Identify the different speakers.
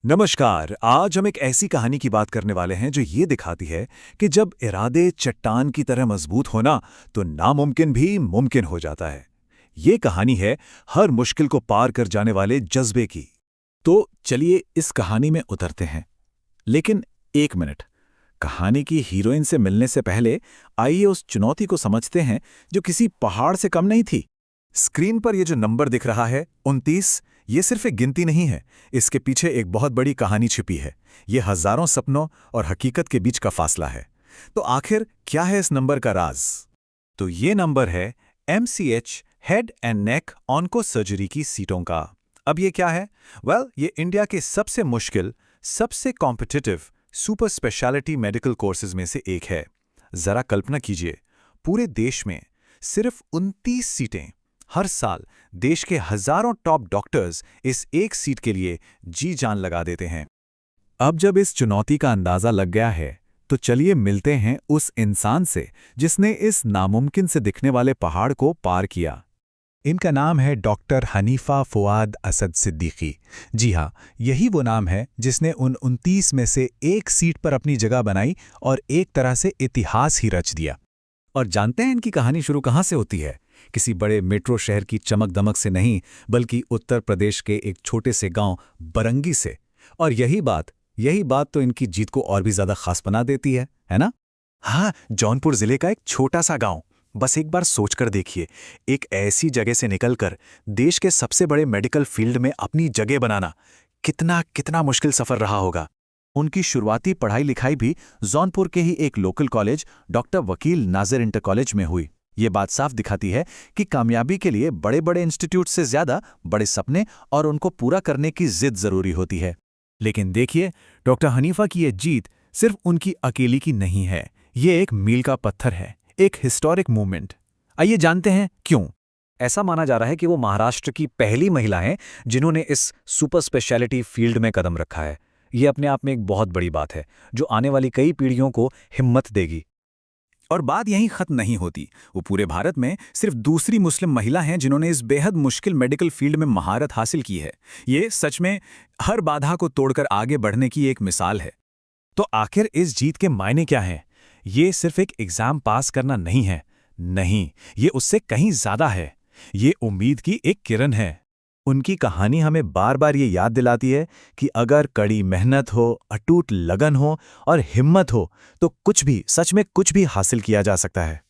Speaker 1: नमस्कार। आज हम एक ऐसी कहानी की बात करने वाले हैं जो ये दिखाती है कि जब इरादे चट्टान की तरह मजबूत होना तो नामुमकिन भी मुमकिन हो जाता है। ये कहानी है हर मुश्किल को पार कर जाने वाले जज्बे की। तो चलिए इस कहानी में उतरते हैं। लेकिन एक मिनट, कहानी की हीरोइन से मिलने से पहले आइए उस चुनौती को समझते हैं जो किसी पहाड़ से कम नहीं थी। स्क्रीन पर ये जो नंबर दिख रहा है 29, ये सिर्फ एक गिनती नहीं है। इसके पीछे एक बहुत बड़ी कहानी छिपी है। ये हजारों सपनों और हकीकत के बीच का फासला है। तो आखिर क्या है इस नंबर का राज? तो ये नंबर है MCH, head and neck onco surgery की सीटों का। अब ये क्या है? ये इंडिया के सबसे मुश्किल, सबसे competitive super speciality medical courses में से एक है। जरा कल्पना कीजिए, पूरे देश में सिर्फ 29 सीटें। हर साल देश के हजारों टॉप डॉक्टर्स इस एक सीट के लिए जी जान लगा देते हैं। अब जब इस चुनौती का अंदाजा लग गया है, तो चलिए मिलते हैं उस इंसान से जिसने इस नामुमकिन से दिखने वाले पहाड़ को पार किया। इनका नाम है डॉक्टर हनीफा फुआद असद सिद्दीकी। जी हाँ, यही वो नाम है जिसने उन 29 में से एक सीट पर अपनी जगह बनाई और एक तरह से इतिहास ही रच दिया। और जानते हैं इनकी कहानी शुरू कहाँ से होती है? किसी बड़े मेट्रो शहर की चमक दमक से नहीं, बल्कि उत्तर प्रदेश के एक छोटे से गांव बरंगी से। और यही बात तो इनकी जीत को और भी ज्यादा खास बना देती है ना? हाँ, जौनपुर जिले का एक छोटा सा गांव। बस एक बार सोचकर देखिए, एक ऐसी जगह से निकलकर देश के सबसे बड़े मेडिकल फील्ड में अपनी जगह बनाना कितना कितना मुश्किल सफर रहा होगा। उनकी शुरुआती पढ़ाई लिखाई भी जौनपुर के ही एक लोकल कॉलेज डॉक्टर वकील नाजिर इंटर कॉलेज में हुई। ये बात साफ दिखाती है कि कामयाबी के लिए बड़े बड़े इंस्टीट्यूट से ज्यादा बड़े सपने और उनको पूरा करने की जिद जरूरी होती है। लेकिन देखिए, डॉक्टर हनीफा की ये जीत सिर्फ उनकी अकेली की नहीं है। ये एक मील का पत्थर है, एक हिस्टोरिक मूवमेंट। आइए जानते हैं क्यों। ऐसा माना जा रहा है कि वो महाराष्ट्र की पहली महिला हैं जिन्होंने इस सुपर स्पेशलिटी फील्ड में कदम रखा है। ये अपने आप में एक बहुत बड़ी बात है जो आने वाली कई पीढ़ियों को हिम्मत देगी। और बात यहीं खत्म नहीं होती। वो पूरे भारत में सिर्फ दूसरी मुस्लिम महिला हैं जिन्होंने इस बेहद मुश्किल मेडिकल फील्ड में महारत हासिल की है। ये सच में हर बाधा को तोड़कर आगे बढ़ने की एक मिसाल है। तो आखिर इस जीत के मायने क्या हैं? ये सिर्फ एक एग्जाम पास करना नहीं है। नहीं, ये उससे कहीं ज्यादा है। ये उम्मीद की एक किरण है। उनकी कहानी हमें बार बार ये याद दिलाती है कि अगर कड़ी मेहनत हो, अटूट लगन हो और हिम्मत हो, तो कुछ भी, सच में कुछ भी हासिल किया जा सकता है।